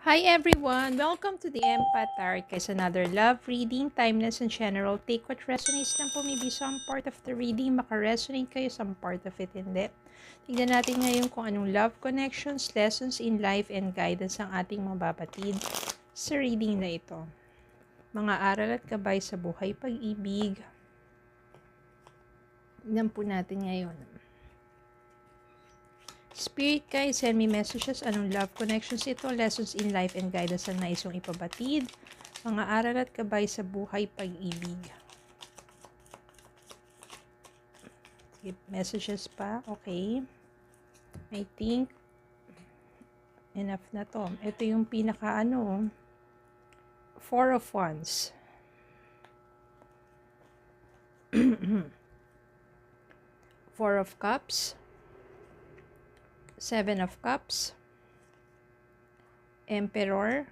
Hi everyone! Welcome to the Empath Tarot Guys, another love reading, timeless and general. Take what resonates lang po. Maybe some part of the reading makaresonate kayo, some part of it hindi. Tignan natin ngayon kung anong love connections, lessons in life, and guidance ang ating mababatid sa reading na ito. Mga aral at gabay sa buhay, pag-ibig. Tignan po natin ngayon. Spirit guide, send me messages. Anong love connections ito? Lessons in life and guidance ang nais yung ipabatid. Mga aral at gabay sa buhay, pag-ibig. Messages pa. Okay. I think enough na to. Ito yung pinaka Four of Wands. Four of Cups. Seven of Cups, Emperor,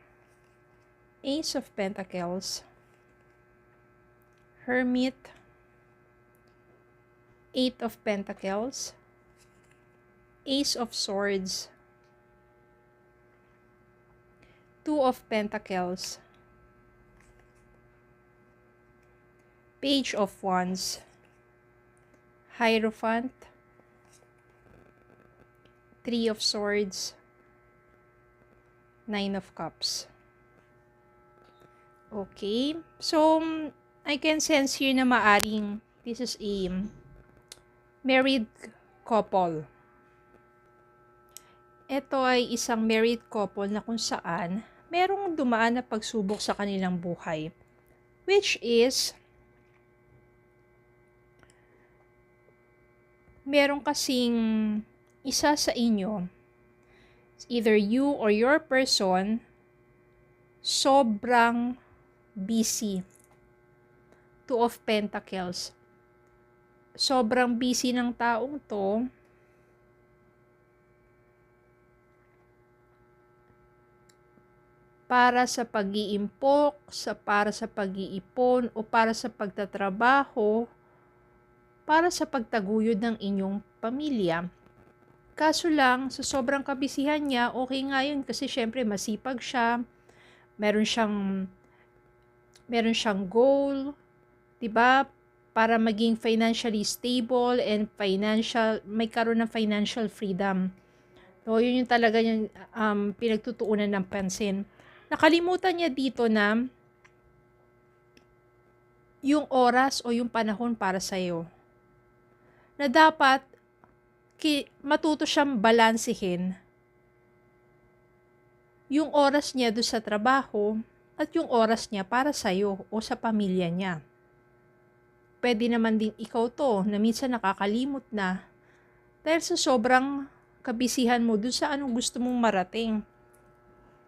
Ace of Pentacles, Hermit, Eight of Pentacles, Ace of Swords, Two of Pentacles, Page of Wands, Hierophant, Three of Swords, Nine of Cups. Okay. So, I can sense here na maaring this is a married couple. Ito ay isang married couple na kung saan merong dumaan na pagsubok sa kanilang buhay. Which is, merong kasing isa sa inyo, either you or your person, sobrang busy. Two of Pentacles. Sobrang busy ng taong to. Para sa pag-iimpok, para sa pag-iipon, o para sa pagtatrabaho, para sa pagtaguyod ng inyong pamilya. Kaso lang, sa sobrang kabisihan niya, okay nga yun kasi syempre masipag siya, meron siyang goal, 'di ba? Para maging financially stable and may karoon ng financial freedom. So, yun yung talaga yung pinagtutuunan ng pansin. Nakalimutan niya dito na yung oras o yung panahon para sa'yo. Na dapat matuto siyang balansehin yung oras niya doon sa trabaho at yung oras niya para sa'yo o sa pamilya niya. Pwede naman din ikaw to na minsan nakakalimot na dahil sa sobrang kabisihan mo doon sa anong gusto mong marating.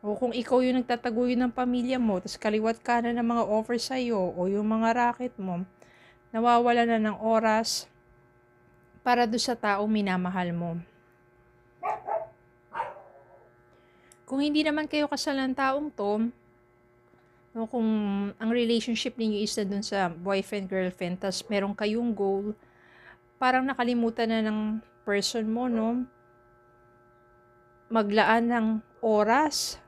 O kung ikaw yung nagtataguyod ng pamilya mo, tapos kaliwat kanan ng mga offer sa'yo o yung mga racket mo, nawawala na ng oras para doon sa taong minamahal mo. Kung hindi naman kayo kasal ng taong to, no, kung ang relationship ninyo is na dun sa boyfriend-girlfriend, tas meron kayong goal, parang nakalimutan na ng person mo, no? Maglaan ng oras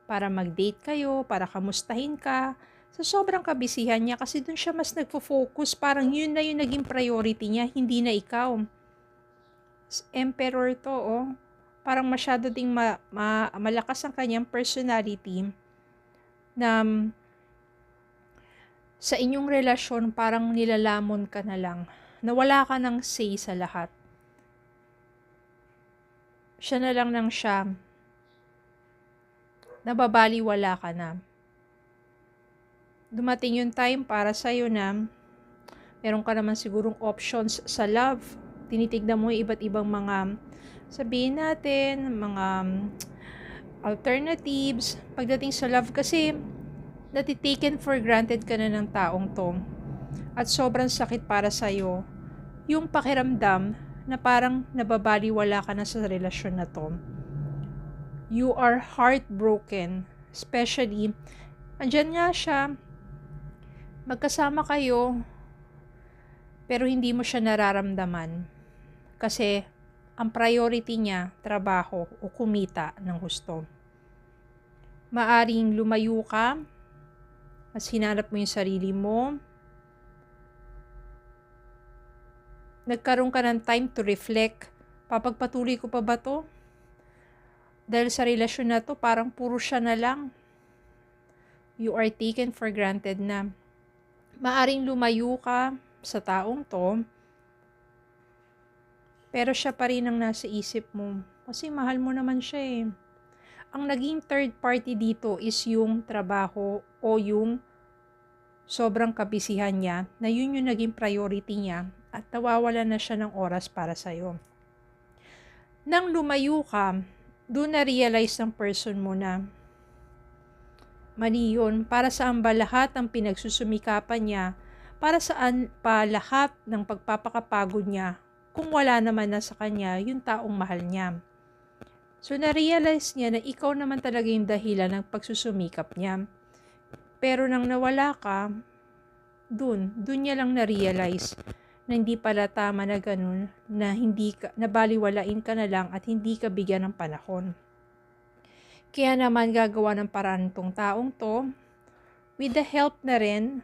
para mag-date kayo, para kamustahin ka, sa sobrang kabisihan niya kasi dun siya mas nagfo-focus, parang yun na yung naging priority niya, hindi na ikaw. Emperor to, oh. Parang masyado ding malakas ang kanyang personality na sa inyong relasyon parang nilalamon ka na lang, na wala ka ng say sa lahat. Siya na lang ng siya, nababaliwala ka na. Dumating yung time para sa'yo na meron ka naman sigurong options sa love. Tinitignan mo yung iba't ibang mga, sabihin natin, mga alternatives. Pagdating sa love kasi, natitaken for granted ka na ng taong to. At sobrang sakit para sa'yo yung pakiramdam na parang nababaliwala ka na sa relasyon na to. You are heartbroken. Especially, andyan nga siya, magkasama kayo, pero hindi mo siya nararamdaman. Kasi, ang priority niya, trabaho o kumita ng gusto. Maaring lumayo ka, mas hinanap mo yung sarili mo. Nagkaroon ka ng time to reflect. Papagpatuloy ko pa ba to? Dahil sa relasyon na to, parang puro siya na lang. You are taken for granted na. Maaring lumayo ka sa taong to, pero siya pa rin ang nasa isip mo. Kasi mahal mo naman siya eh. Ang naging third party dito is yung trabaho o yung sobrang kabisihan niya, na yun yung naging priority niya at nawawala na siya ng oras para sa'yo. Nang lumayo ka, doon na-realize ng person mo na mali yun. Para saan ba lahat ang pinagsusumikapan niya? Para saan pa lahat ng pagpapakapagod niya kung wala naman na sa kanya yung taong mahal niya? So, na-realize niya na ikaw naman talaga yung dahilan ng pagsusumikap niya. Pero nang nawala ka, dun niya lang na-realize na hindi pala tama na ganun, na nabaliwalain ka na lang at hindi ka bigyan ng panahon. Kaya naman gagawa ng paraan tong taong to, with the help na rin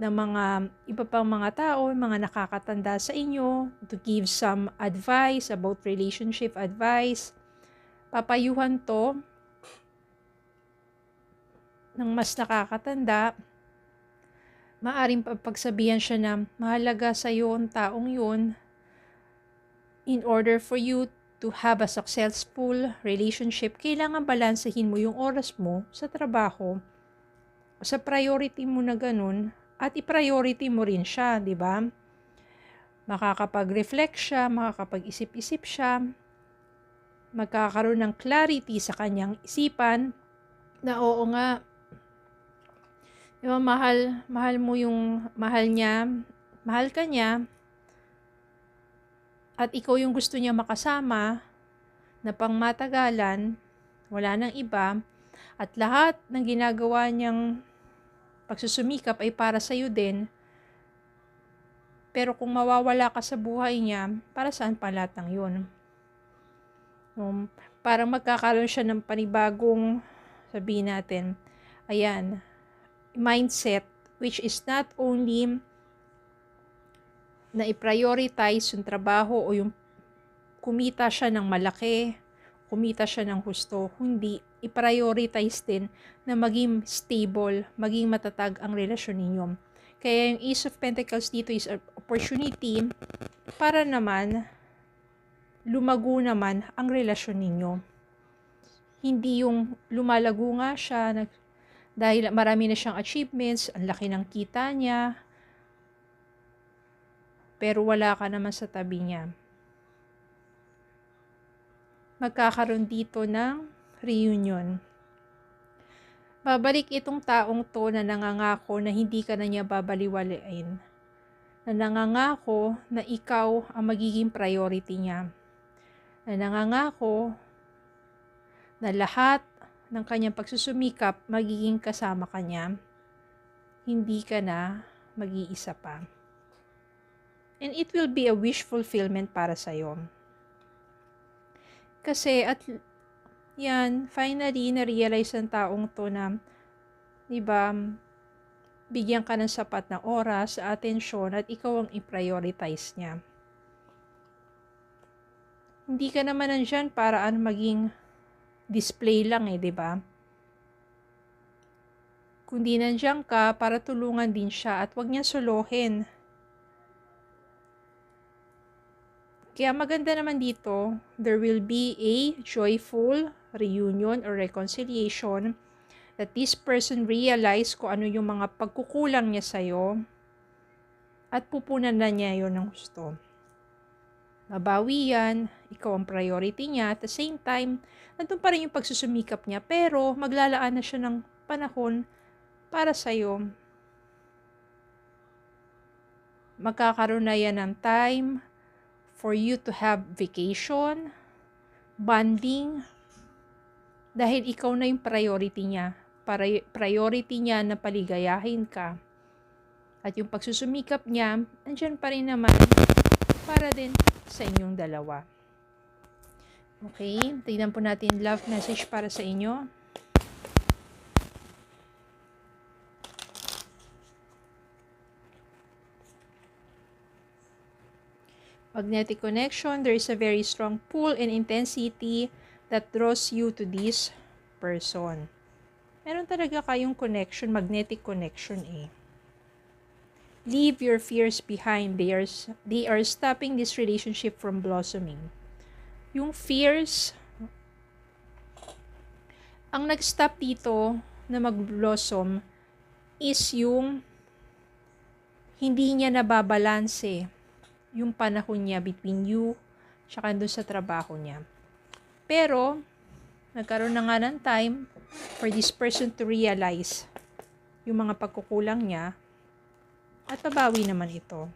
ng mga iba pang mga tao, mga nakakatanda sa inyo, to give some advice about relationship advice. Papayuhan to ng mas nakakatanda. Maaring pagsabihan siya na mahalaga sa iyo ang taong yun in order for you to have a successful relationship. Kailangan balansehin mo yung oras mo sa trabaho, sa priority mo na ganun, at i-priority mo rin siya, di ba? Makakapag-reflect siya, makakapag-isip-isip siya, magkakaroon ng clarity sa kanyang isipan na oo nga, diba, mahal mo yung mahal niya, mahal ka niya, at ikaw yung gusto niya makasama na pangmatagalan, wala nang iba, at lahat ng ginagawa niyang pagsusumikap ay para sa'yo din. Pero kung mawawala ka sa buhay niya, para saan pa lahat ng yun? Parang magkakaroon siya ng panibagong, sabihin natin, ayan, mindset, which is not only na i-prioritize yung trabaho o yung kumita siya ng malaki, kumita siya ng husto, hindi, i-prioritize din na maging stable, maging matatag ang relasyon ninyo. Kaya yung Ace of Pentacles dito is an opportunity para naman lumago naman ang relasyon ninyo. Hindi yung lumalago nga siya dahil marami na siyang achievements, ang laki ng kita niya, pero wala ka naman sa tabi niya. Magkakaroon dito ng reunion. Babalik itong taong to na nangangako na hindi ka na niya babaliwalain. Na nangangako na ikaw ang magiging priority niya. Na nangangako na lahat ng kanyang pagsusumikap magiging kasama ka niya. Hindi ka na mag-iisa pa. And it will be a wish fulfillment para sa'yo. Kasi yan, finally, na-realize ng taong to na, diba, bigyan ka ng sapat na oras, atensyon, at ikaw ang i-prioritize niya. Hindi ka naman nandyan para maging display lang diba? Kundi nandyan ka para tulungan din siya at wag niya solohin. Kaya maganda naman dito, there will be a joyful reunion or reconciliation that this person realize kung ano yung mga pagkukulang niya sa'yo at pupunan na niya yun ng gusto. Mabawi yan, ikaw ang priority niya, at the same time, nandun pa rin yung pagsusumikap niya, pero maglalaan na siya ng panahon para sa'yo. Magkakaroon na yan ng time for you to have vacation, bonding, dahil ikaw na yung priority niya. Priority niya na paligayahin ka. At yung pagsusumikap niya, andyan pa rin naman para din sa inyong dalawa. Okay, tignan po natin love message para sa inyo. magnetic connection. There is a very strong pull and intensity that draws you to this person. Meron talaga kayong connection, magnetic connection eh. Leave your fears behind. They are stopping this relationship from blossoming. Yung fears, ang nag-stop dito na mag-blossom is yung hindi niya nababalanse yung panahon niya between you tsaka doon sa trabaho niya. Pero, nagkaroon na nga ng time for this person to realize yung mga pagkukulang niya at babawi naman ito.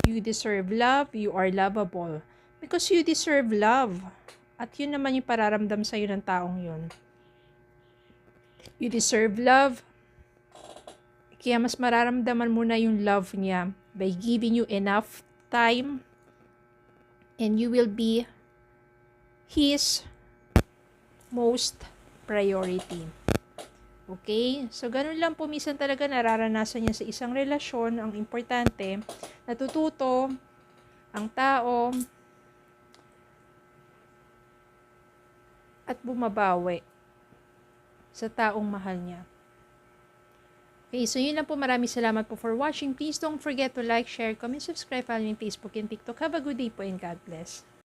You deserve love, you are lovable. Because you deserve love. At yun naman yung pararamdam sa'yo ng taong yun. You deserve love. Kaya mas mararamdaman mo na yung love niya by giving you enough time and you will be his most priority. Okay? So, ganun lang po minsan talaga nararanasan niya sa isang relasyon. Ang importante, natututo ang tao at bumabawi sa taong mahal niya. Okay, so yun lang po. Maraming salamat po for watching. Please don't forget to like, share, comment, subscribe, follow me on Facebook and TikTok. Have a good day po and God bless.